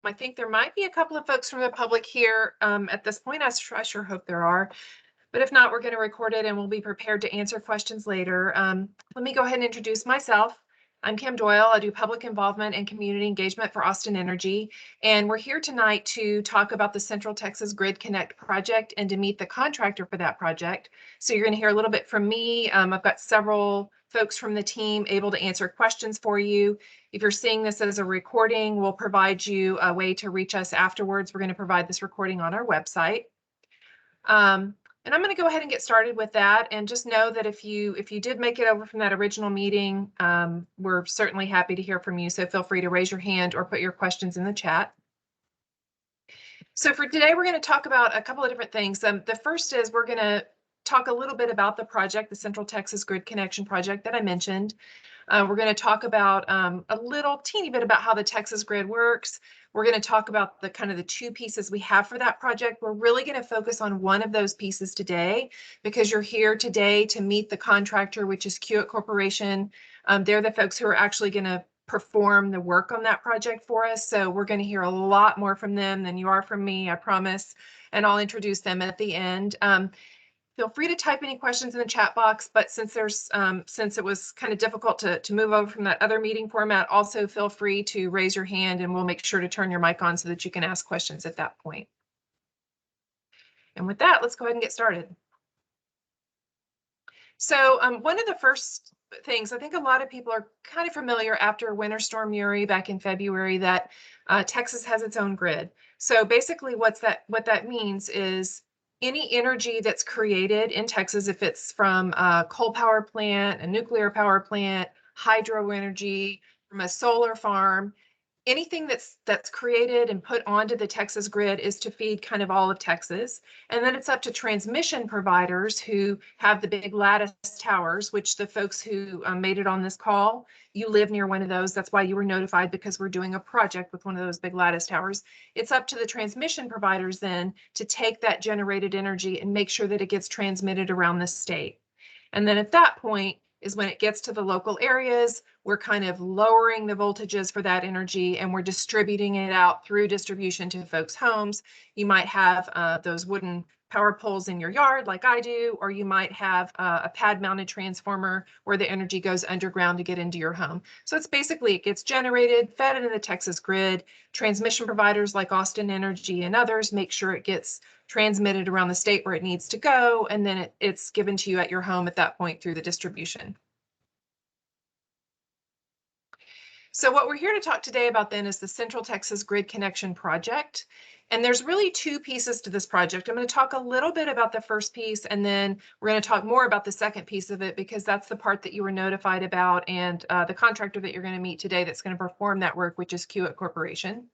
I think there might be a couple of folks from the public here at this point. I sure hope there are. But if not, we're going to record it and we'll be prepared to answer questions later. Let me go ahead and introduce myself. I'm Kim Doyle. I do public involvement and community engagement for Austin Energy. And we're here tonight to talk about the Central Texas Grid Connect project and to meet the contractor for that project. So you're going to hear a little bit from me. I've got several folks from the team able to answer questions for you. If you're seeing this as a recording, we'll provide you a way to reach us afterwards. We're going to provide this recording on our website. And I'm going to go ahead and get started with that. And just know that if you did make it over from that original meeting, we're certainly happy to hear from you. So feel free to raise your hand or put your questions in the chat. So for today, we're going to talk about a couple of different things. The first is we're going to talk a little bit about the project, the Central Texas Grid Connection project that I mentioned. We're going to talk about a little teeny bit about how the Texas grid works. We're going to talk about the kind of the two pieces we have for that project. We're really going to focus on one of those pieces today because you're here today to meet the contractor, which is Kiewit Corporation. They're the folks who are actually going to perform the work on that project for us. So we're going to hear a lot more from them than you are from me, I promise. And I'll introduce them at the end. Feel free to type any questions in the chat box, but since it was kind of difficult to move over from that other meeting format, also feel free to raise your hand and we'll make sure to turn your mic on so that you can ask questions at that point. And with that, let's go ahead and get started. So one of the first things, I think a lot of people are kind of familiar after Winter Storm Uri back in February that Texas has its own grid. So basically what that means is any energy that's created in Texas, if it's from a coal power plant, a nuclear power plant, hydro energy, from a solar farm, anything that's created and put onto the Texas grid is to feed kind of all of Texas. And then it's up to transmission providers who have the big lattice towers, which the folks who made it on this call, you live near one of those. That's why you were notified, because we're doing a project with one of those big lattice towers. It's up to the transmission providers then to take that generated energy and make sure that it gets transmitted around the state. And then at that point is when it gets to the local areas, we're kind of lowering the voltages for that energy and we're distributing it out through distribution to folks' homes. You might have those wooden power poles in your yard like I do, or you might have a pad mounted transformer where the energy goes underground to get into your home. So it's basically, it gets generated, fed into the Texas grid. Transmission providers like Austin Energy and others make sure it gets transmitted around the state where it needs to go, and then it's given to you at your home at that point through the distribution. So what we're here to talk today about then is the Central Texas Grid Connection project. And there's really two pieces to this project. I'm going to talk a little bit about the first piece, and then we're going to talk more about the second piece of it, because that's the part that you were notified about, and the contractor that you're going to meet today that's going to perform that work, which is Kiewit Corporation.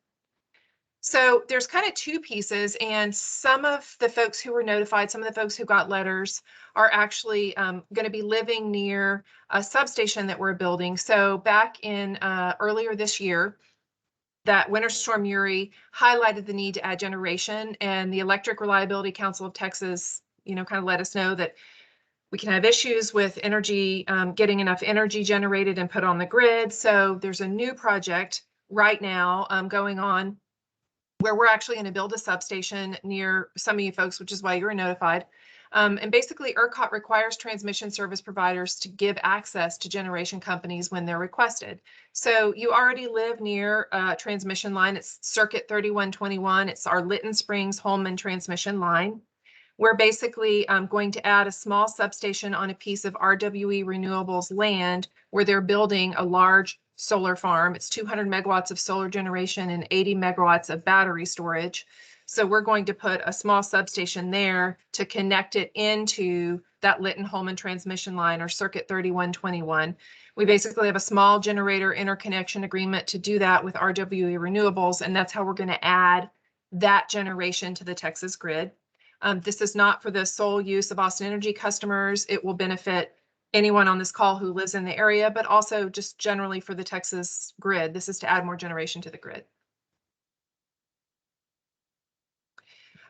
So there's kind of two pieces, and some of the folks who were notified, some of the folks who got letters are actually going to be living near a substation that we're building. So back in earlier this year, that Winter Storm Uri highlighted the need to add generation, and the Electric Reliability Council of Texas, kind of let us know that we can have issues with energy, getting enough energy generated and put on the grid. So there's a new project right now going on where we're actually going to build a substation near some of you folks, which is why you were notified. And basically, ERCOT requires transmission service providers to give access to generation companies when they're requested. So you already live near a transmission line. It's Circuit 3121. It's our Lytton Springs Holman transmission line. We're basically going to add a small substation on a piece of RWE Renewables land where they're building a large solar farm. It's 200 megawatts of solar generation and 80 megawatts of battery storage. So we're going to put a small substation there to connect it into that Lytton-Holman transmission line, or Circuit 3121. We basically have a small generator interconnection agreement to do that with RWE Renewables, and that's how we're going to add that generation to the Texas grid. This is not for the sole use of Austin Energy customers. It will benefit anyone on this call who lives in the area, but also just generally for the Texas grid. This is to add more generation to the grid.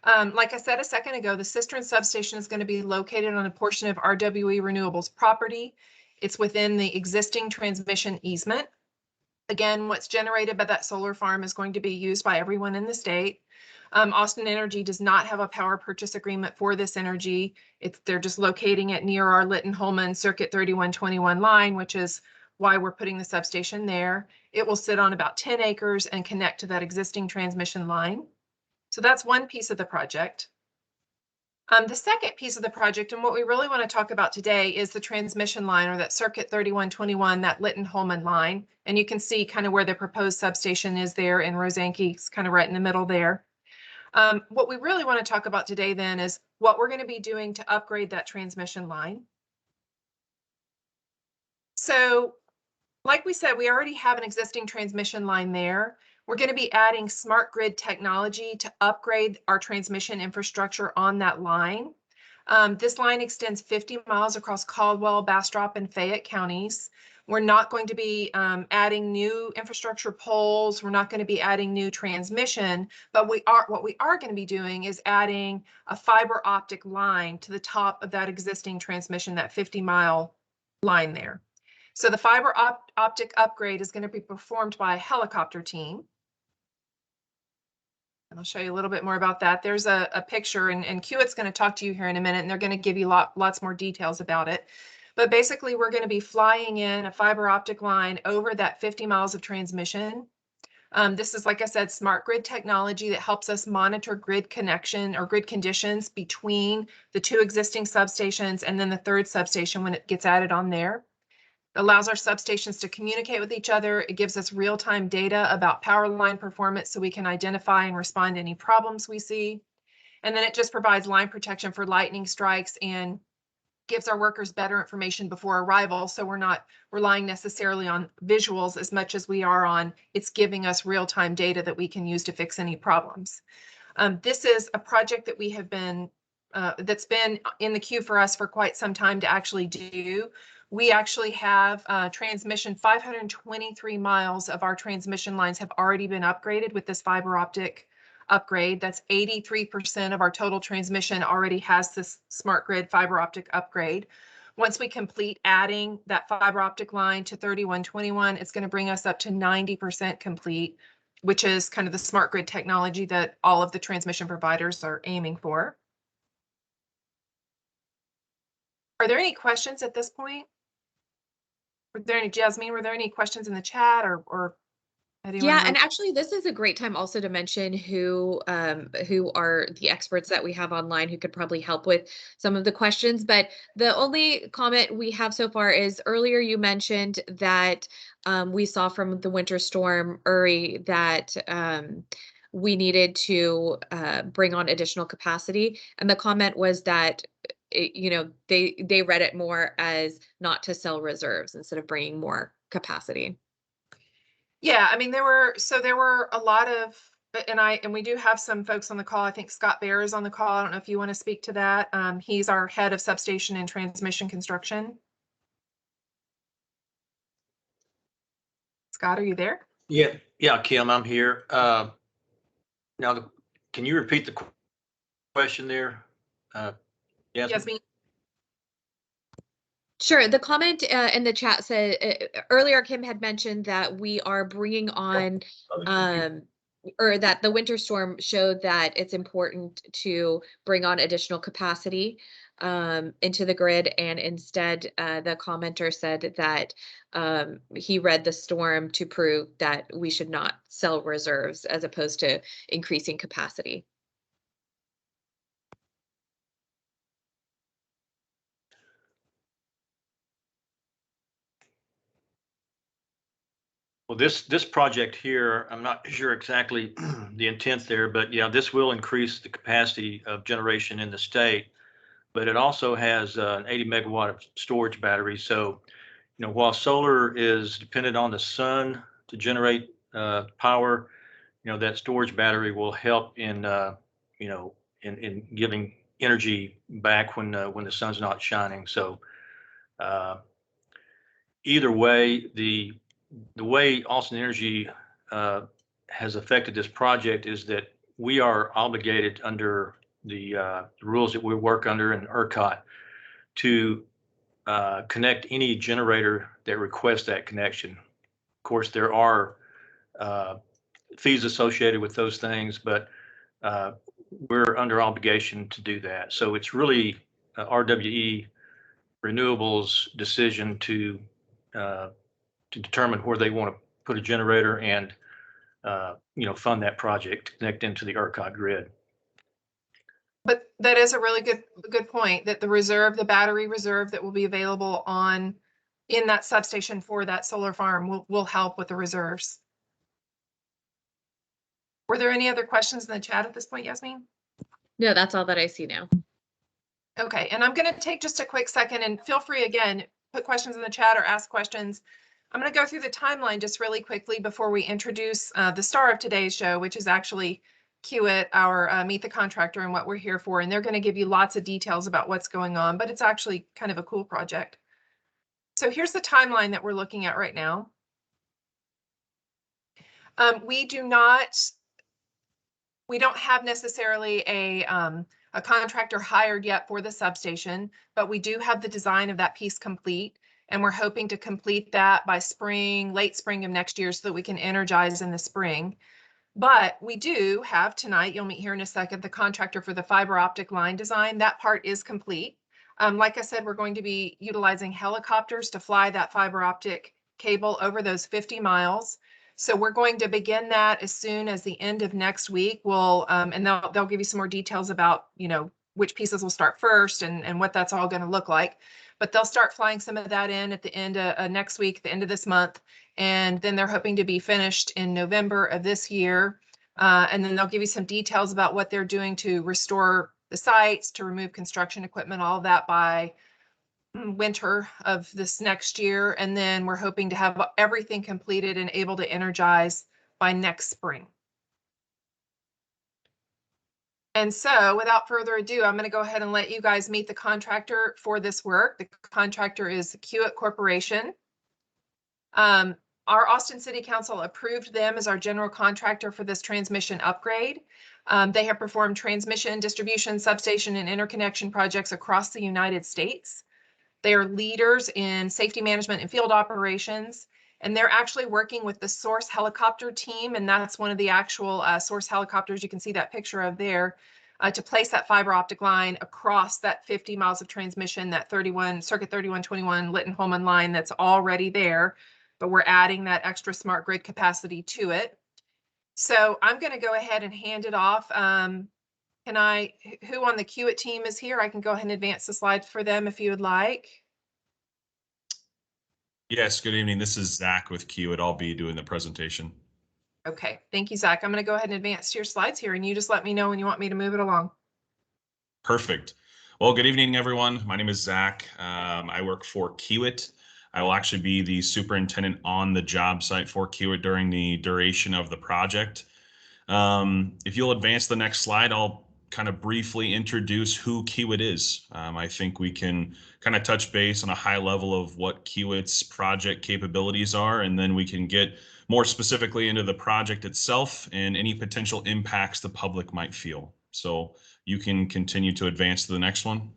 Like I said a second ago, the Cistern Substation is going to be located on a portion of RWE Renewables property. It's within the existing transmission easement. Again, what's generated by that solar farm is going to be used by everyone in the state. Austin Energy does not have a power purchase agreement for this energy. They're just locating it near our Lytton-Holman Circuit 3121 line, which is why we're putting the substation there. It will sit on about 10 acres and connect to that existing transmission line. So that's one piece of the project. The second piece of the project, and what we really want to talk about today, is the transmission line, or that Circuit 3121, that Lytton-Holman line. And you can see kind of where the proposed substation is there in Rosanke. It's kind of right in the middle there. What we really want to talk about today then is what we're going to be doing to upgrade that transmission line. So, like we said, we already have an existing transmission line there. We're going to be adding smart grid technology to upgrade our transmission infrastructure on that line. This line extends 50 miles across Caldwell, Bastrop, and Fayette counties. We're not going to be adding new infrastructure poles. We're not going to be adding new transmission, but what we are going to be doing is adding a fiber optic line to the top of that existing transmission, that 50-mile line there. So the fiber optic upgrade is going to be performed by a helicopter team. And I'll show you a little bit more about that. There's a picture, and Kiewit's going to talk to you here in a minute, and they're going to give you lots more details about it. But basically, we're going to be flying in a fiber optic line over that 50 miles of transmission. This is, like I said, smart grid technology that helps us monitor grid connection or grid conditions between the two existing substations and then the third substation when it gets added on there. It allows our substations to communicate with each other. It gives us real-time data about power line performance so we can identify and respond to any problems we see. And then it just provides line protection for lightning strikes and gives our workers better information before arrival. So we're not relying necessarily on visuals as much as we are on it's giving us real-time data that we can use to fix any problems. This is a project that we have been, that's been in the queue for us for quite some time to actually do. We actually have transmission, 523 miles of our transmission lines have already been upgraded with this fiber optic upgrade. That's 83% of our total transmission already has this smart grid fiber optic upgrade. Once we complete adding that fiber optic line to 3121, it's going to bring us up to 90% complete, which is kind of the smart grid technology that all of the transmission providers are aiming for. Are there any questions at this point? Were there any, Jasmine, were there any questions in the chat or Yeah, and actually this is a great time also to mention who are the experts that we have online who could probably help with some of the questions. But the only comment we have so far is earlier you mentioned that we saw from the winter storm Uri that we needed to bring on additional capacity. And the comment was that they read it more as not to sell reserves instead of bringing more capacity. Yeah, I mean, there were a lot of, and we do have some folks on the call. I think Scott Bear is on the call. I don't know if you want to speak to that. He's our head of substation and transmission construction. Scott, are you there? Yeah, Kim, I'm here. Now, can you repeat the question there? Jasmine? Sure. The comment in the chat said earlier Kim had mentioned that we are bringing on or that the winter storm showed that it's important to bring on additional capacity into the grid, and instead the commenter said that he read the storm to prove that we should not sell reserves as opposed to increasing capacity. Well, this project here, I'm not sure exactly the intent there, but yeah, this will increase the capacity of generation in the state. But it also has an 80 megawatt of storage battery. So, while solar is dependent on the sun to generate power, that storage battery will help in in giving energy back when the sun's not shining. So, either way, the way Austin Energy has affected this project is that we are obligated under the rules that we work under in ERCOT to connect any generator that requests that connection. course, there are fees associated with those things, but we're under obligation to do that. So it's really RWE Renewables' decision to determine where they want to put a generator and fund that project to connect into the ERCOT grid. But that is a really good point, that the battery reserve that will be available in that substation for that solar farm will help with the reserves. Were there any other questions in the chat at this point, Yasmin? No, that's all that I see now. Okay, and I'm going to take just a quick second, and feel free again, put questions in the chat or ask questions. I'm going to go through the timeline just really quickly before we introduce the star of today's show, which is actually Kiewit, our Meet the Contractor, and what we're here for. And they're going to give you lots of details about what's going on, but it's actually kind of a cool project. So here's the timeline that we're looking at right now. We don't have necessarily a contractor hired yet for the substation, but we do have the design of that piece complete. And we're hoping to complete that by late spring of next year, so that we can energize in the spring. But we do have tonight, you'll meet here in a second, the contractor for the fiber optic line design. That part is complete. Like I said, we're going to be utilizing helicopters to fly that fiber optic cable over those 50 miles. So we're going to begin that as soon as the end of next week. And they'll give you some more details about, which pieces will start first and what that's all going to look like. But they'll start flying some of that in at the end of next week, the end of this month. And then they're hoping to be finished in November of this year. And then they'll give you some details about what they're doing to restore the sites, to remove construction equipment, all of that by winter of this next year. And then we're hoping to have everything completed and able to energize by next spring. And so without further ado, I'm going to go ahead and let you guys meet the contractor for this work. The contractor is Kiewit Corporation. Our Austin City Council approved them as our general contractor for this transmission upgrade. They have performed transmission, distribution, substation, and interconnection projects across the United States. They are leaders in safety management and field operations. And they're actually working with the Source helicopter team, and that's one of the actual Source helicopters you can see that picture of there, to place that fiber optic line across that 50 miles of transmission, that circuit 3121 Lytton-Holman line that's already there, but we're adding that extra smart grid capacity to it. So I'm going to go ahead and hand it off. Who on the Kiewit team is here? I can go ahead and advance the slides for them if you would like. Yes, good evening. This is Zach with Kiewit. I'll be doing the presentation. Okay, thank you, Zach. I'm going to go ahead and advance to your slides here, and you just let me know when you want me to move it along. Perfect. Well, good evening, everyone. My name is Zach. I work for Kiewit. I will actually be the superintendent on the job site for Kiewit during the duration of the project. If you'll advance the next slide, I'll kind of briefly introduce who Kiewit is. I think we can kind of touch base on a high level of what Kiewit's project capabilities are, and then we can get more specifically into the project itself and any potential impacts the public might feel. So you can continue to advance to the next one.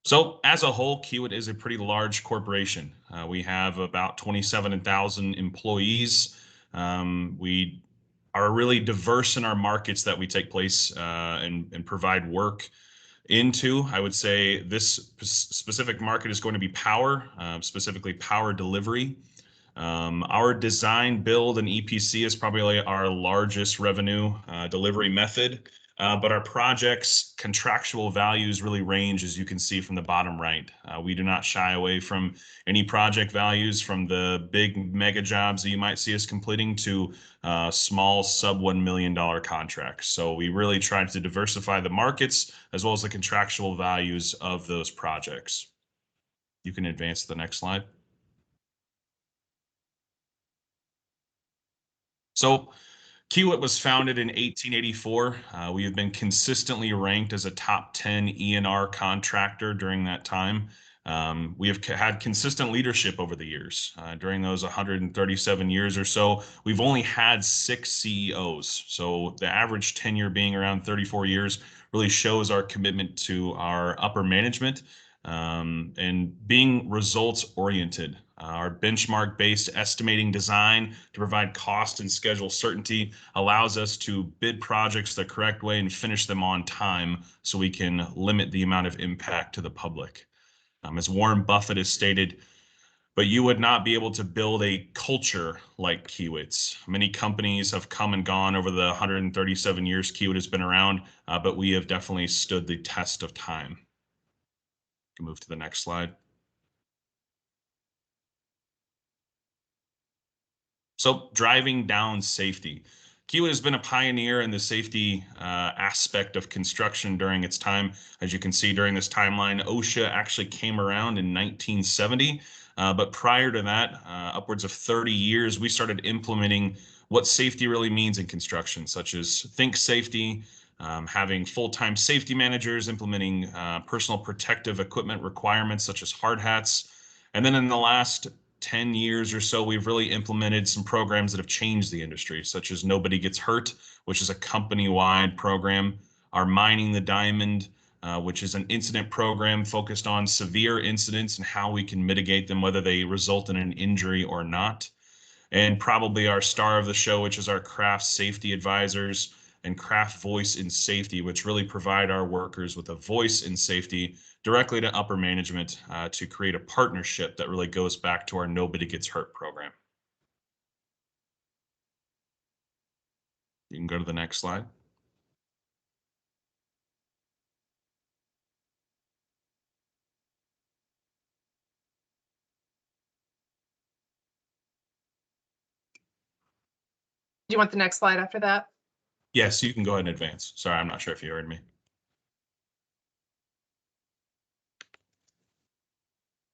So as a whole, Kiewit is a pretty large corporation. We have about 27,000 employees. We are really diverse in our markets that we take place and provide work into. I would say this specific market is going to be power, specifically power delivery. Our design, build, and EPC is probably our largest revenue delivery method. But our projects' contractual values really range, as you can see from the bottom right. We do not shy away from any project values, from the big mega jobs that you might see us completing to small sub $1 million contracts. So we really try to diversify the markets as well as the contractual values of those projects. You can advance to the next slide. So Kiewit was founded in 1884. We have been consistently ranked as a top 10 E&R contractor during that time. We have had consistent leadership over the years. During those 137 years or so, we've only had 6 CEOs. So the average tenure being around 34 years really shows our commitment to our upper management and being results oriented. Our benchmark-based estimating design to provide cost and schedule certainty allows us to bid projects the correct way and finish them on time so we can limit the amount of impact to the public. As Warren Buffett has stated, but you would not be able to build a culture like Kiewit's. Many companies have come and gone over the 137 years Kiewit has been around, but we have definitely stood the test of time. You can move to the next slide. So driving down safety. Kiewit has been a pioneer in the safety aspect of construction during its time. As you can see during this timeline, OSHA actually came around in 1970. But prior to that, upwards of 30 years, we started implementing what safety really means in construction, such as think safety, having full-time safety managers, implementing personal protective equipment requirements such as hard hats. And then in the last 10 years or so, we've really implemented some programs that have changed the industry, such as Nobody Gets Hurt, which is a company-wide program, our Mining the Diamond, which is an incident program focused on severe incidents and how we can mitigate them, whether they result in an injury or not. And probably our star of the show, which is our craft safety advisors and craft voice in safety, which really provide our workers with a voice in safety directly to upper management to create a partnership that really goes back to our Nobody Gets Hurt program. You can go to the next slide. Do you want the next slide after that? Yes, you can go ahead and advance. Sorry, I'm not sure if you heard me.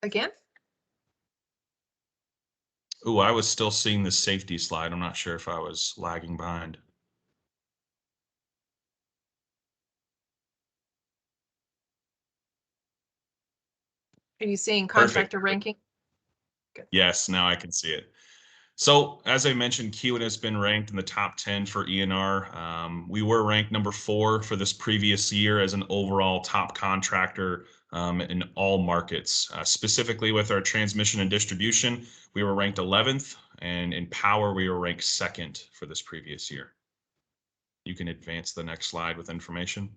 Again? Oh, I was still seeing the safety slide. I'm not sure if I was lagging behind. Are you seeing contractor Perfect. ranking? Good. Yes, now I can see it. So as I mentioned, Kiewit has been ranked in the top 10 for ENR. We were ranked number 4 for this previous year as an overall top contractor in all markets. Specifically with our transmission and distribution, we were ranked 11th, and in power, we were ranked 2nd for this previous year. You can advance the next slide with information.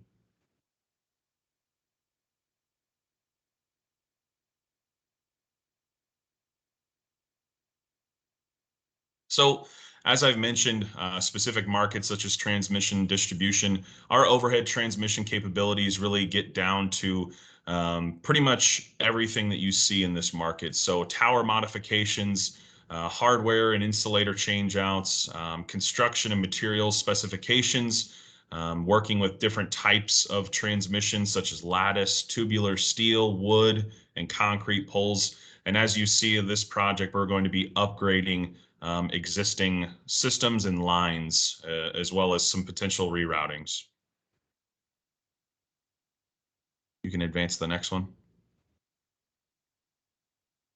So as I've mentioned, specific markets such as transmission, distribution, our overhead transmission capabilities really get down to pretty much everything that you see in this market. So tower modifications, hardware and insulator changeouts, construction and materials specifications, working with different types of transmissions such as lattice, tubular steel, wood, and concrete poles. And as you see in this project, we're going to be upgrading existing systems and lines, as well as some potential reroutings. You can advance to the next one.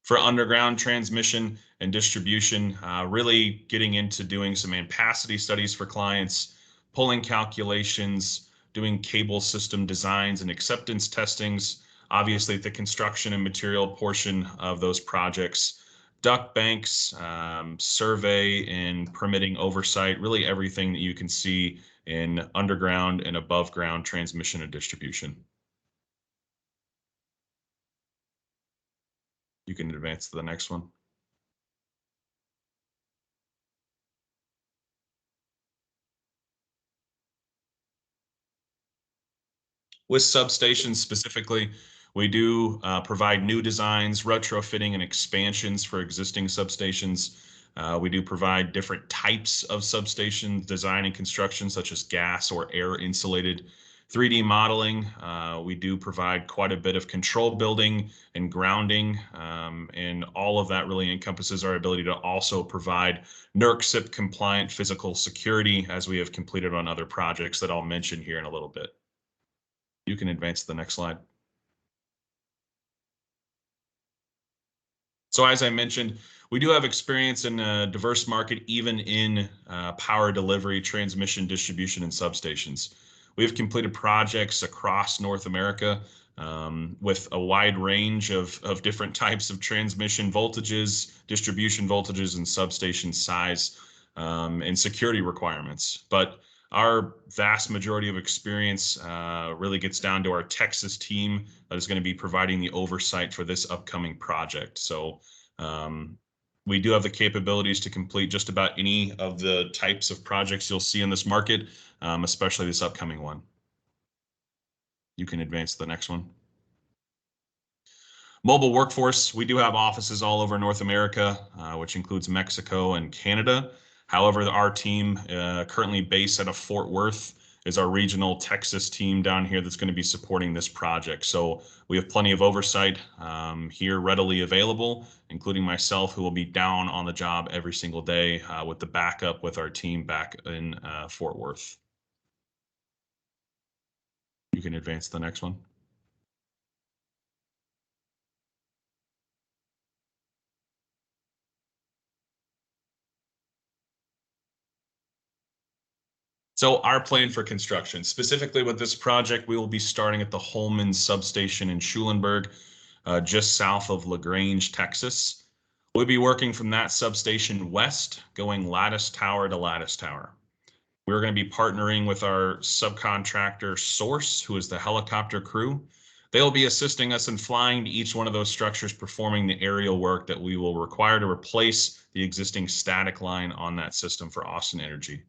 For underground transmission and distribution, really getting into doing some ampacity studies for clients, pulling calculations, doing cable system designs and acceptance testings, obviously the construction and material portion of those projects, duct banks, survey and permitting oversight, really everything that you can see in underground and above ground transmission and distribution. You can advance to the next one. With substations specifically, we do provide new designs, retrofitting, and expansions for existing substations. We do provide different types of substation design and construction, such as gas or air insulated 3D modeling. We do provide quite a bit of control building and grounding, and all of that really encompasses our ability to also provide NERC-CIP compliant physical security, as we have completed on other projects that I'll mention here in a little bit. You can advance to the next slide. So as I mentioned, we do have experience in a diverse market, even in power delivery, transmission, distribution, and substations. We have completed projects across North America, with a wide range of different types of transmission voltages, distribution voltages, and substation size and security requirements. But our vast majority of experience really gets down to our Texas team that is going to be providing the oversight for this upcoming project. So we do have the capabilities to complete just about any of the types of projects you'll see in this market, especially this upcoming one. You can advance to the next one. Mobile workforce, we do have offices all over North America, which includes Mexico and Canada. However, our team currently based out of Fort Worth is our regional Texas team down here that's going to be supporting this project. So we have plenty of oversight here readily available, including myself, who will be down on the job every single day with the backup with our team back in Fort Worth. You can advance to the next one. So our plan for construction, specifically with this project, we will be starting at the Holman Substation in Schulenburg, just south of LaGrange, Texas. We'll be working from that substation west, going lattice tower to lattice tower. We're going to be partnering with our subcontractor Source, who is the helicopter crew. They'll be assisting us in flying to each one of those structures, performing the aerial work that we will require to replace the existing static line on that system for Austin Energy.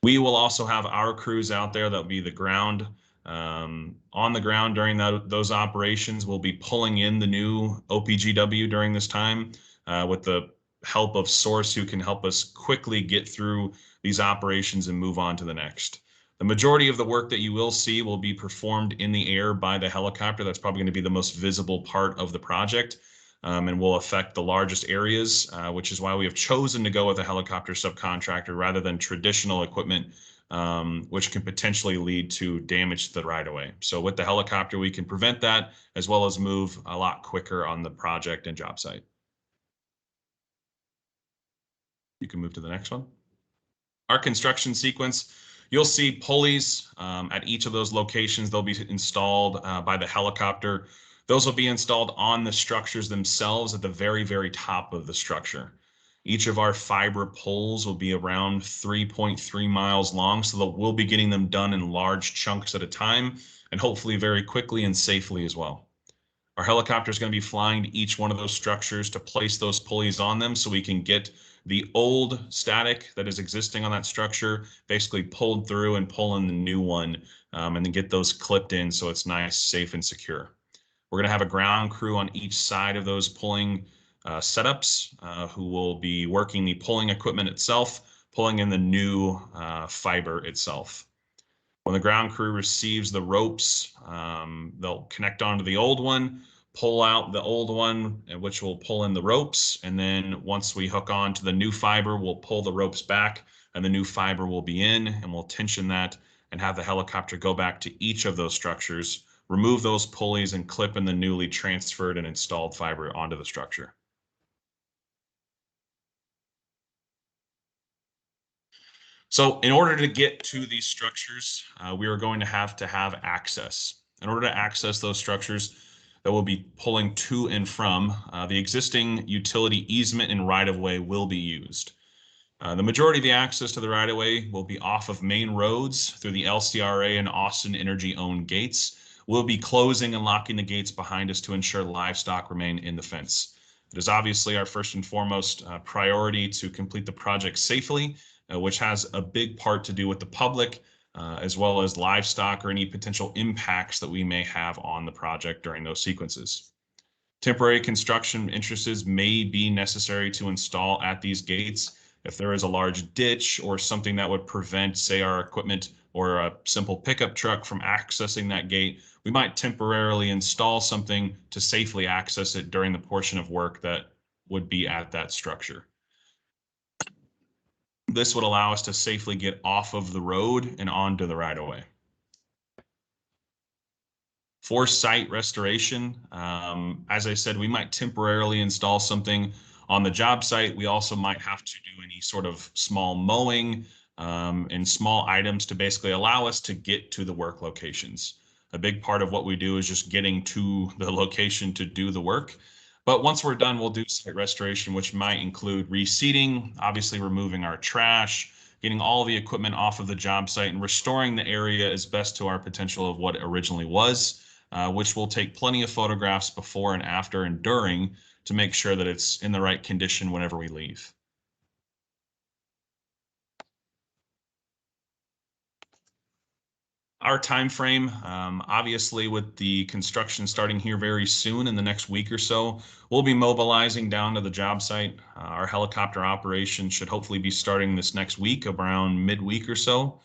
We will also have our crews out there that'll be the ground, on the ground during those operations. We'll be pulling in the new OPGW during this time with the help of Source, who can help us quickly get through these operations and move on to the next. The majority of the work that you will see will be performed in the air by the helicopter. That's probably going to be the most visible part of the project. And will affect the largest areas, which is why we have chosen to go with a helicopter subcontractor rather than traditional equipment, which can potentially lead to damage to the right-of-way. So with the helicopter, we can prevent that as well as move a lot quicker on the project and job site. You can move to the next one. Our construction sequence, you'll see pulleys at each of those locations. They'll be installed by the helicopter. Those will be installed on the structures themselves at the very, very top of the structure. Each of our fiber poles will be around 3.3 miles long, so that we'll be getting them done in large chunks at a time and hopefully very quickly and safely as well. Our helicopter is going to be flying to each one of those structures to place those pulleys on them so we can get the old static that is existing on that structure basically pulled through and pull in the new one and then get those clipped in so it's nice, safe, and secure. We're going to have a ground crew on each side of those pulling setups who will be working the pulling equipment itself, pulling in the new fiber itself. When the ground crew receives the ropes, they'll connect onto the old one, pull out the old one, which will pull in the ropes. And then once we hook on to the new fiber, we'll pull the ropes back and the new fiber will be in, and we'll tension that and have the helicopter go back to each of those structures, remove those pulleys, and clip in the newly transferred and installed fiber onto the structure. So in order to get to these structures, we are going to have access. In order to access those structures that we'll be pulling to and from, the existing utility easement and right-of-way will be used. The majority of the access to the right-of-way will be off of main roads through the LCRA and Austin Energy-owned gates. We'll be closing and locking the gates behind us to ensure livestock remain in the fence. It is obviously our first and foremost priority to complete the project safely, which has a big part to do with the public, as well as livestock or any potential impacts that we may have on the project during those sequences. Temporary construction entrances may be necessary to install at these gates. If there is a large ditch or something that would prevent, say, our equipment or a simple pickup truck from accessing that gate, we might temporarily install something to safely access it during the portion of work that would be at that structure. This would allow us to safely get off of the road and onto the right-of-way. For site restoration, as I said, we might temporarily install something on the job site. We also might have to do any sort of small mowing and small items to basically allow us to get to the work locations. A big part of what we do is just getting to the location to do the work. But once we're done, we'll do site restoration, which might include reseeding, obviously removing our trash, getting all the equipment off of the job site, and restoring the area as best to our potential of what it originally was, which will take plenty of photographs before and after and during to make sure that it's in the right condition whenever we leave. Our time frame, obviously with the construction starting here very soon in the next week or so, we'll be mobilizing down to the job site. Our helicopter operation should hopefully be starting this next week, around midweek or so,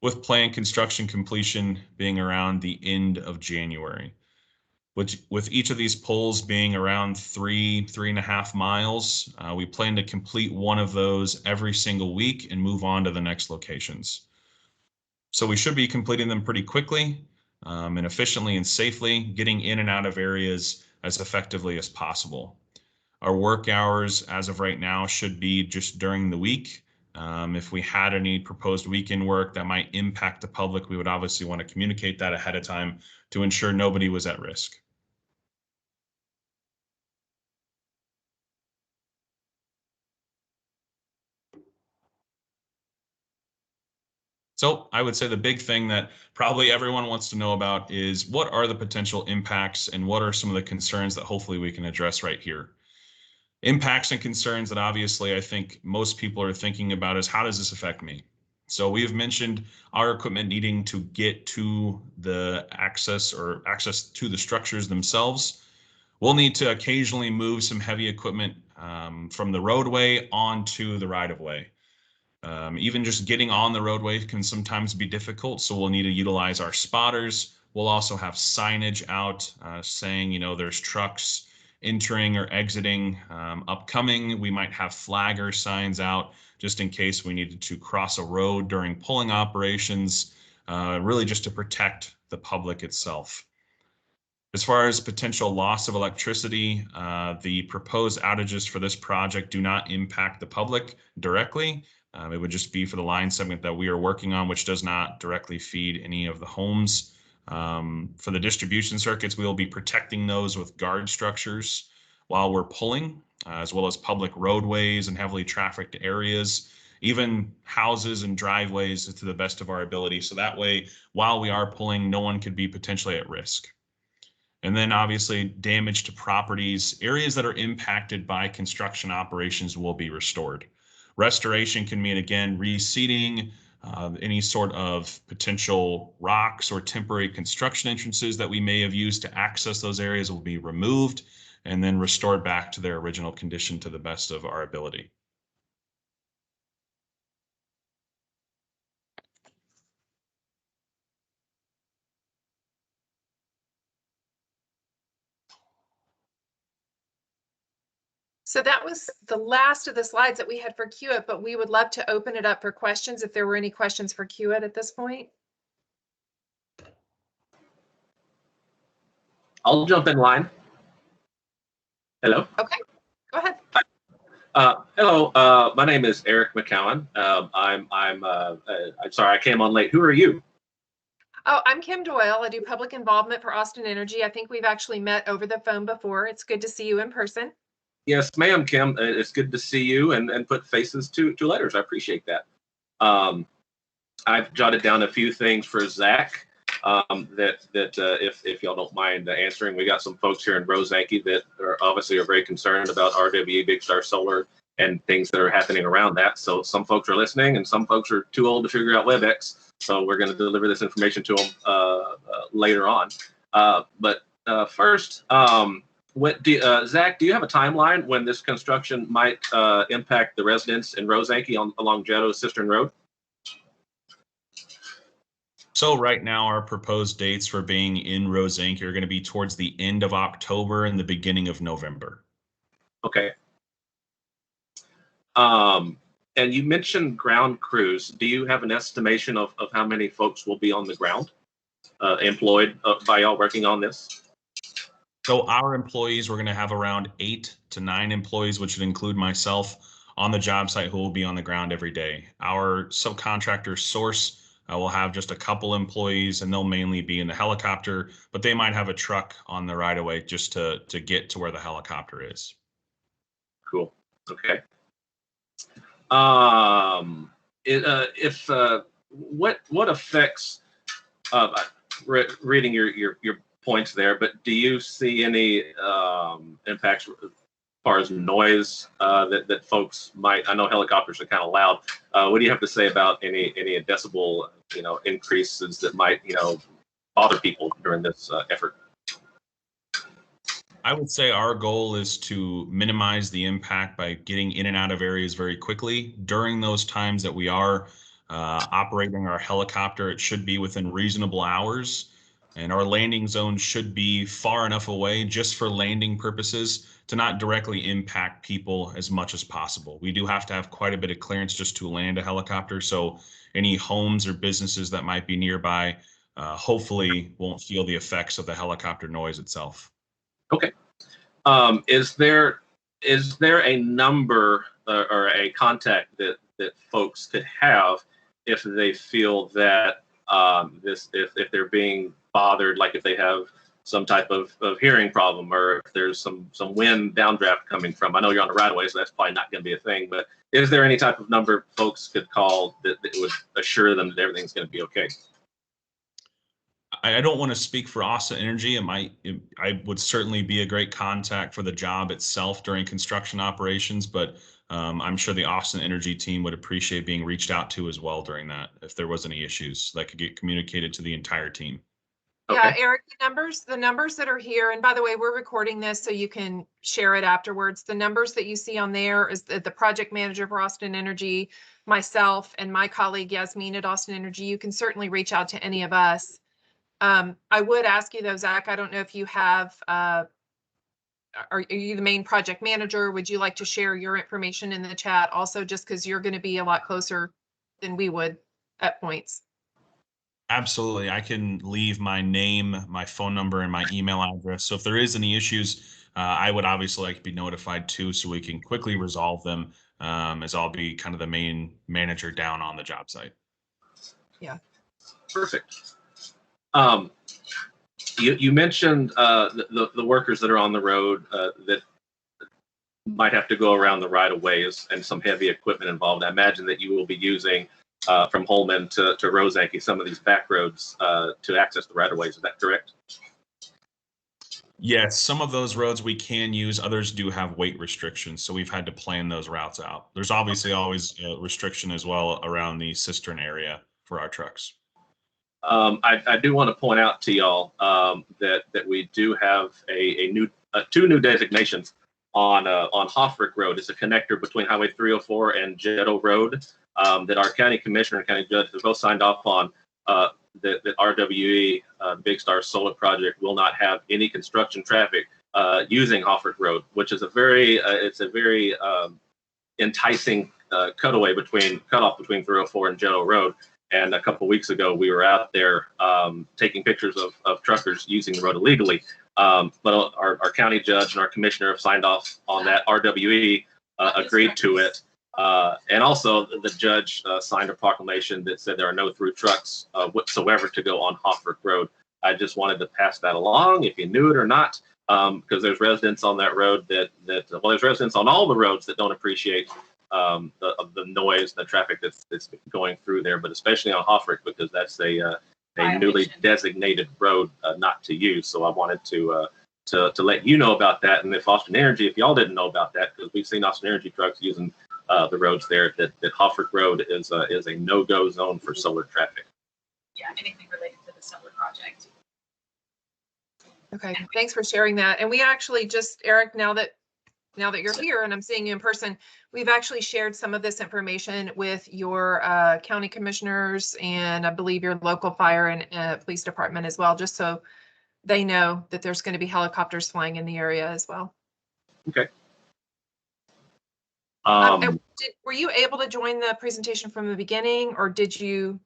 with planned construction completion being around the end of January. With each of these poles being around 3.5 miles, we plan to complete one of those every single week and move on to the next locations. So we should be completing them pretty quickly and efficiently and safely, getting in and out of areas as effectively as possible. Our work hours as of right now should be just during the week. If we had any proposed weekend work that might impact the public, we would obviously want to communicate that ahead of time to ensure nobody was at risk. So I would say the big thing that probably everyone wants to know about is what are the potential impacts and what are some of the concerns that hopefully we can address right here. Impacts and concerns that obviously I think most people are thinking about is how does this affect me? So we have mentioned our equipment needing to get to the access to the structures themselves. We'll need to occasionally move some heavy equipment from the roadway onto the right-of-way. Even just getting on the roadway can sometimes be difficult, so we'll need to utilize our spotters. We'll also have signage out saying, you know, there's trucks entering or exiting, upcoming. We might have flagger signs out just in case we needed to cross a road during pulling operations, really just to protect the public itself. As far as potential loss of electricity, the proposed outages for this project do not impact the public directly. It would just be for the line segment that we are working on, which does not directly feed any of the homes. For the distribution circuits, we will be protecting those with guard structures while we're pulling, as well as public roadways and heavily trafficked areas, even houses and driveways to the best of our ability. So that way, while we are pulling, no one could be potentially at risk. And then obviously damage to properties, areas that are impacted by construction operations will be restored. Restoration can mean, again, reseeding, any sort of potential rocks or temporary construction entrances that we may have used to access those areas will be removed and then restored back to their original condition to the best of our ability. So that was the last of the slides that we had for Kiewit, but we would love to open it up for questions if there were any questions for Kiewit at this point. I'll jump in line. Hello. Okay, go ahead. Hello. My name is Eric McCowan. I'm sorry I came on late. Who are you? Oh, I'm Kim Doyle. I do public involvement for Austin Energy. I think we've actually met over the phone before. It's good to see you in person. Yes, ma'am, Kim. It's good to see you and put faces to letters. I appreciate that. I've jotted down a few things for Zach if y'all don't mind answering. We got some folks here in Rosanke that are obviously very concerned about RWE Big Star Solar and things that are happening around that. So some folks are listening and some folks are too old to figure out WebEx. So we're going to deliver this information to them later on. But first, Zach, do you have a timeline when this construction might impact the residents in Rosanke along Jetto Cistern Road? So right now, our proposed dates for being in Rosanke are going to be towards the end of October and the beginning of November. Okay. And you mentioned ground crews. Do you have an estimation of how many folks will be on the ground employed by y'all working on this? So our employees, we're going to have around 8 to 9 employees, which would include myself on the job site who will be on the ground every day. Our subcontractors source We'll have just a couple employees, and they'll mainly be in the helicopter, but they might have a truck on the right of way just to get to where the helicopter is. Cool. Okay. What affects reading your points there, but do you see any impacts as far as noise that folks might? I know helicopters are kind of loud. What do you have to say about any decibel increases that might bother people during this effort? I would say our goal is to minimize the impact by getting in and out of areas very quickly. During those times that we are operating our helicopter, it should be within reasonable hours, and our landing zone should be far enough away just for landing purposes to not directly impact people as much as possible. We do have to have quite a bit of clearance just to land a helicopter, so any homes or businesses that might be nearby hopefully won't feel the effects of the helicopter noise itself. Okay. Is there a number or a contact that folks could have if they feel that if they're being bothered, like if they have some type of hearing problem, or if there's some wind downdraft coming from? I know you're on the right of way, so that's probably not going to be a thing. But is there any type of number folks could call that would assure them that everything's going to be okay? I don't want to speak for Austin Energy. I would certainly be a great contact for the job itself during construction operations, but I'm sure the Austin Energy team would appreciate being reached out to as well during that, if there was any issues that could get communicated to the entire team. Yeah, Eric, the numbers that are here, and by the way, we're recording this so you can share it afterwards. The numbers that you see on there is the project manager for Austin Energy, myself, and my colleague Yasmin at Austin Energy. You can certainly reach out to any of us. I would ask you though, Zach, I don't know if you have, are you the main project manager? Would you like to share your information in the chat also, just because you're going to be a lot closer than we would at points? Absolutely. I can leave my name, my phone number, and my email address. So if there is any issues, I would obviously like to be notified too, so we can quickly resolve them, as I'll be kind of the main manager down on the job site. Yeah. Perfect. You mentioned the workers that are on the road that might have to go around the right of ways and some heavy equipment involved. I imagine that you will be using from Holman to Roseanke some of these back roads to access the right of ways. Is that correct? Yes, some of those roads we can use. Others do have weight restrictions, so we've had to plan those routes out. There's obviously always a restriction as well around the Cistern area for our trucks. I do want to point out to y'all that we do have two new designations on Hoffrick Road. It's a connector between Highway 304 and Jetto Road that our county commissioner and county judge have both signed off on. That RWE Big Star Solar Project will not have any construction traffic using Hoffrick Road, which is a very enticing cutoff between 304 and Jetto Road. And a couple of weeks ago, we were out there taking pictures of truckers using the road illegally. But our county judge and our commissioner have signed off on that. RWE agreed to it. And also the judge signed a proclamation that said there are no through trucks whatsoever to go on Hoffrick Road. I just wanted to pass that along, if you knew it or not, because there's residents on that road well, there's residents on all the roads that don't appreciate the noise, the traffic that's going through there, but especially on Hoffrick, because that's a newly designated road not to use. So I wanted to let you know about that. And if Austin Energy, if y'all didn't know about that, because we've seen Austin Energy trucks using the roads there, that Hoffrick Road is a no-go zone for solar traffic. Yeah, anything related to the solar project. Okay, thanks for sharing that. And we actually just, Eric, now that you're here and I'm seeing you in person, we've actually shared some of this information with your county commissioners and I believe your local fire and police department as well, just so they know that there's going to be helicopters flying in the area as well. Okay. Were you able to join the presentation from the beginning, or did you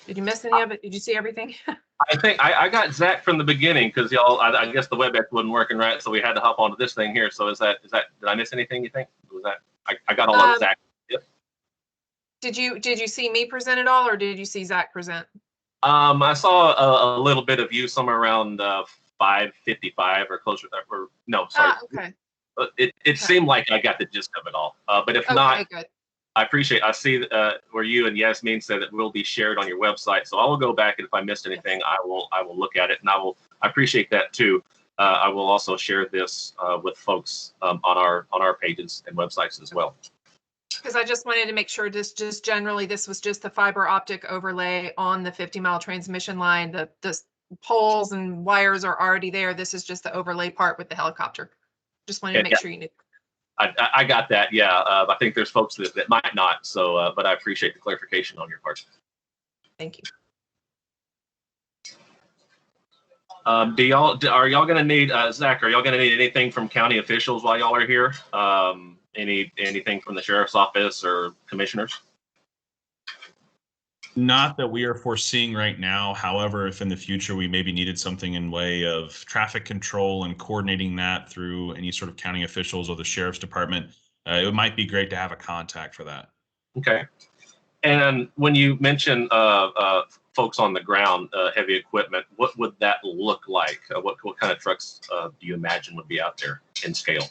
miss any of it? Did you see everything? I think I got Zach from the beginning because y'all, I guess the WebEx wasn't working right, so we had to hop onto this thing here. So is that did I miss anything? You think was that I got all of Zach? Yep. Did you see me present it all, or did you see Zach present? I saw a little bit of you somewhere around 5:55 or closer. Or no, sorry. Okay. It seemed like I got the gist of it all. But if Okay, not, good. I appreciate. I see where you and Yasmin said that will be shared on your website. So I will go back, and if I missed anything, I will look at it, and I appreciate that too. I will also share this with folks on our pages and websites as well. Because I just wanted to make sure just generally this was just the fiber optic overlay on the 50-mile transmission line. The poles and wires are already there. This is just the overlay part with the helicopter. Just wanted to make sure you knew. I got that. Yeah, I think there's folks that might not. So, but I appreciate the clarification on your part. Thank you. Are y'all going to need Zach? Are y'all going to need anything from county officials while y'all are here? Anything from the sheriff's office or commissioners? Not that we are foreseeing right now. However, if in the future we maybe needed something in way of traffic control and coordinating that through any sort of county officials or the sheriff's department, it might be great to have a contact for that. Okay. And when you mention folks on the ground, heavy equipment, what would that look like? What kind of trucks do you imagine would be out there in scale?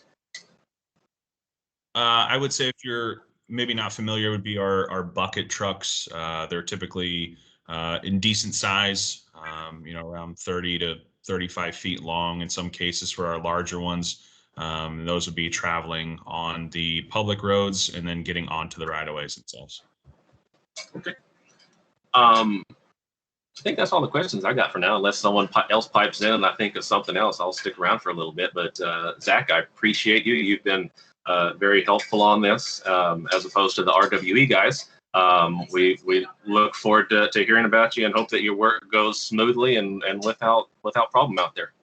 I would say, if you're maybe not familiar, would be our bucket trucks. They're typically in decent size, around 30 to 35 feet long in some cases for our larger ones. Those would be traveling on the public roads and then getting onto the right-of-ways themselves. Okay. I think that's all the questions I got for now, unless someone else pipes in and I think of something else. I'll stick around for a little bit. But Zach, I appreciate you. You've been very helpful on this, as opposed to the RWE guys. We look forward to hearing about you and hope that your work goes smoothly and without problem out there.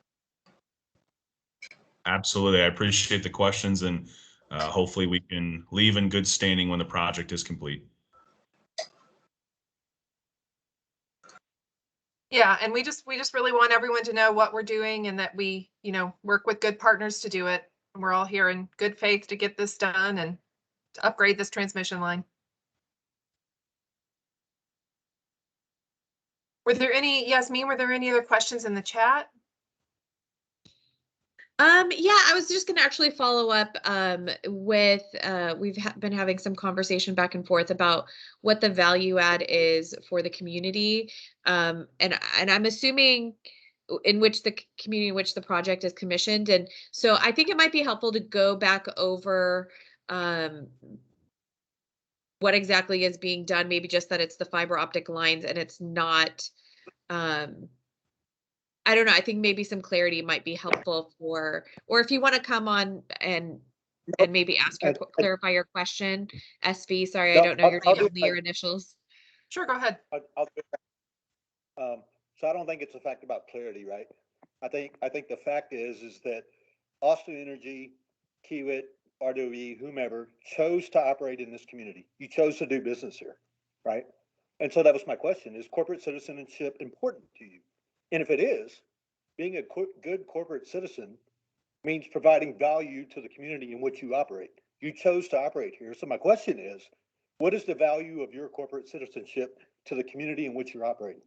Absolutely. I appreciate the questions, and hopefully we can leave in good standing when the project is complete. Yeah, and we just really want everyone to know what we're doing, and that we, work with good partners to do it. And we're all here in good faith to get this done and to upgrade this transmission line. Yasmin, were there any other questions in the chat? Yeah, I was just going to actually follow up with we've been having some conversation back and forth about what the value add is for the community, and I'm assuming in which the community in which the project is commissioned. And so I think it might be helpful to go back over what exactly is being done, maybe just that it's the fiber optic lines and it's not I don't know. I think maybe some clarity might be helpful or if you want to come on and maybe clarify your question, SV. Sorry, I don't know your name, only your initials. Sure, go ahead. I'll do that. So I don't think it's a fact about clarity, right? I think the fact is that Austin Energy, Kiewit, RWE, whomever chose to operate in this community. You chose to do business here, right? And so that was my question: is corporate citizenship important to you? And if it is, being a good corporate citizen means providing value to the community in which you operate. You chose to operate here. So my question is, what is the value of your corporate citizenship to the community in which you're operating?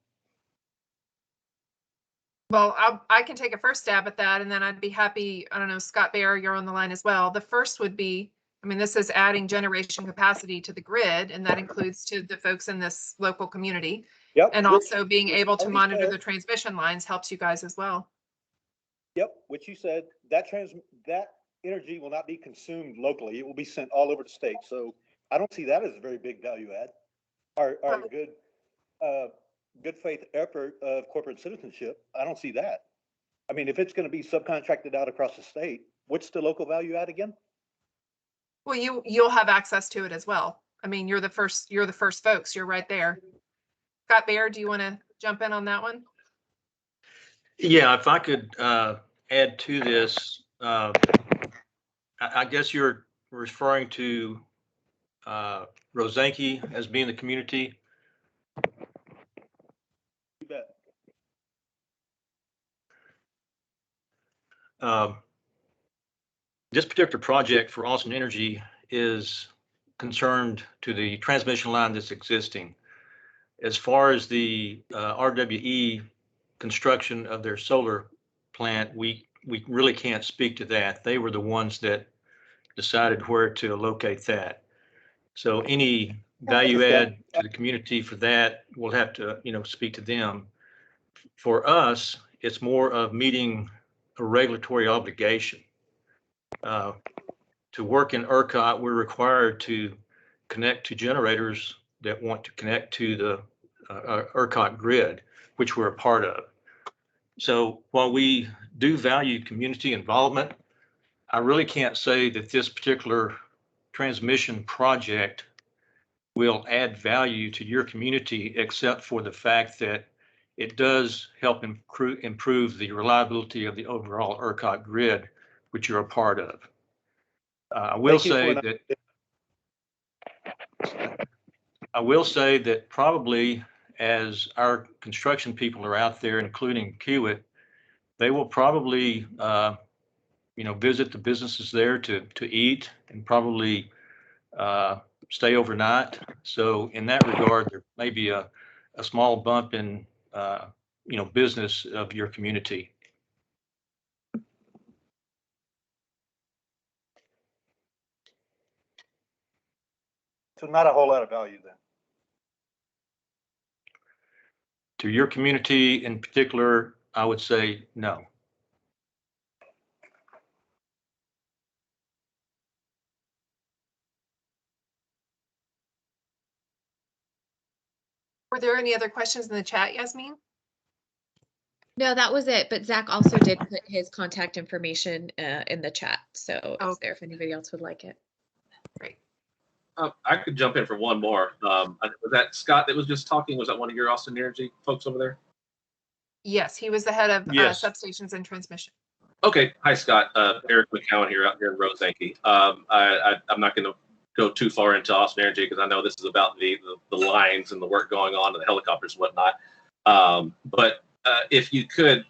Well, I can take a first stab at that, and then I'd be happy. I don't know, Scott Baer, you're on the line as well. The first would be, this is adding generation capacity to the grid, and that includes to the folks in this local community. Yep. And also being able to monitor the transmission lines helps you guys as well. Yep, which you said, that energy will not be consumed locally. It will be sent all over the state. So I don't see that as a very big value add. Our good faith effort of corporate citizenship, I don't see that. If it's going to be subcontracted out across the state, what's the local value add again? Well, you'll have access to it as well. You're the first folks. You're right there. Scott Baer, do you want to jump in on that one? Yeah, if I could add to this, I guess you're referring to Rosanke as being the community. You bet. This particular project for Austin Energy is concerned to the transmission line that's existing. As far as the RWE construction of their solar plant, we really can't speak to that. They were the ones that decided where to locate that. So any value add to the community for that, we'll have to, speak to them. For us, it's more of meeting a regulatory obligation. To work in ERCOT, we're required to connect to generators that want to connect to the ERCOT grid, which we're a part of. So while we do value community involvement, I really can't say that this particular transmission project will add value to your community, except for the fact that it does help improve the reliability of the overall ERCOT grid, which you're a part of. I will say that probably as our construction people are out there, including Kiewit, they will probably visit the businesses there to eat and probably stay overnight. So in that regard, there may be a small bump in business of your community. So not a whole lot of value then. To your community in particular, I would say no. Were there any other questions in the chat, Yasmin? No, that was it. But Zach also did put his contact information in the chat. So it's there if anybody else would like it. Great. I could jump in for one more. Was that Scott that was just talking? Was that one of your Austin Energy folks over there? Yes, he was the head of substations and transmission. Okay. Hi, Scott. Eric McCowan here out here in Roseanke. I'm not going to go too far into Austin Energy because I know this is about the lines and the work going on and the helicopters and whatnot. But if you could,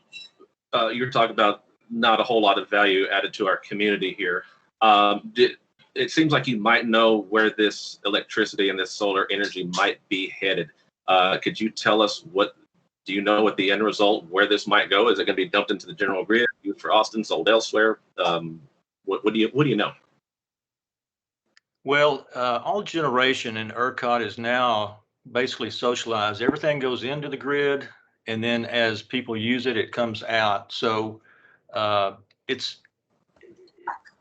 you were talking about not a whole lot of value added to our community here. It seems like you might know where this electricity and this solar energy might be headed. Could you tell us do you know what the end result, where this might go? Is it going to be dumped into the general grid, used for Austin, sold elsewhere? What do you know? Well, all generation in ERCOT is now basically socialized. Everything goes into the grid, and then as people use it, it comes out. So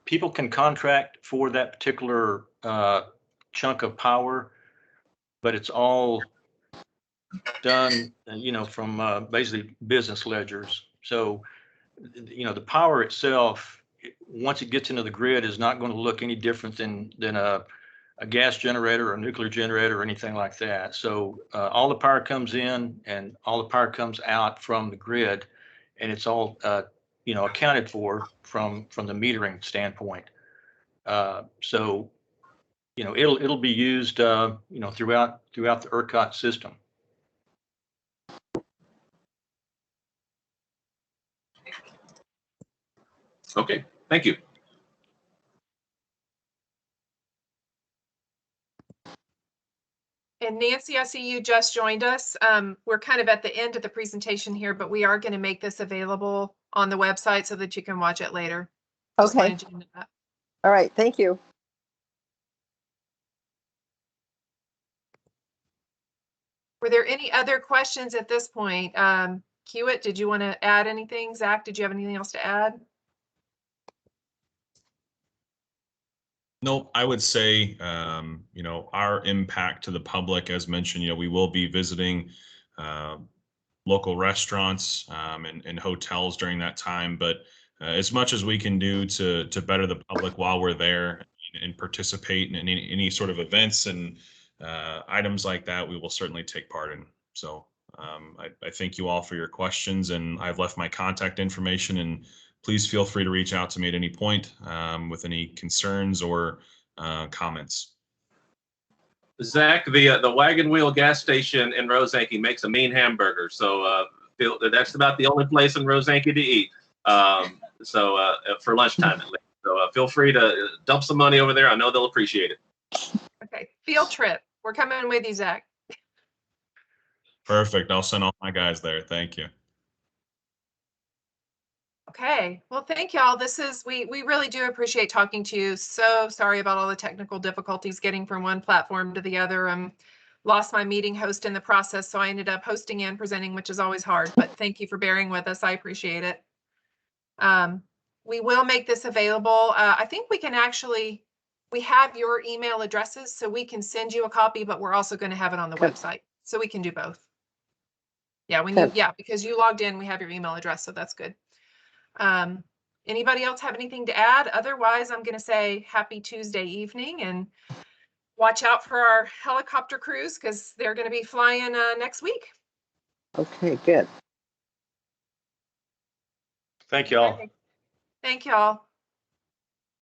people can contract for that particular chunk of power, but it's all done, from basically business ledgers. So, the power itself, once it gets into the grid, is not going to look any different than a gas generator or a nuclear generator or anything like that. So all the power comes in and all the power comes out from the grid, and it's all accounted for from the metering standpoint. So it'll be used throughout the ERCOT system. Okay, thank you. And Nancy, I see you just joined us. We're kind of at the end of the presentation here, but we are going to make this available on the website so that you can watch it later. Okay. All right, thank you. Were there any other questions at this point? Kiewit, did you want to add anything? Zach, did you have anything else to add? Nope, I would say, our impact to the public, as mentioned, we will be visiting local restaurants and hotels during that time. But as much as we can do to better the public while we're there and participate in any sort of events and items like that, we will certainly take part in. So I thank you all for your questions, and I've left my contact information, and please feel free to reach out to me at any point with any concerns or comments. Zach, the Wagon Wheel gas station in Roseanke makes a mean hamburger, so that's about the only place in Roseanke to eat. For lunchtime at least. So feel free to dump some money over there. I know they'll appreciate it. Okay, field trip. We're coming with you, Zach. Perfect. I'll send all my guys there. Thank you. Okay, well, thank y'all. We really do appreciate talking to you. So sorry about all the technical difficulties getting from one platform to the other. Lost my meeting host in the process, so I ended up hosting and presenting, which is always hard, but thank you for bearing with us. I appreciate it. We will make this available. I think we have your email addresses, so we can send you a copy, but we're also going to have it on the Good. website, so we can do both. Yeah, Good. because you logged in, we have your email address, so that's good. Anybody else have anything to add? Otherwise, I'm going to say happy Tuesday evening and watch out for our helicopter crews because they're going to be flying next week. Okay, good. Thank you all. Thank y'all.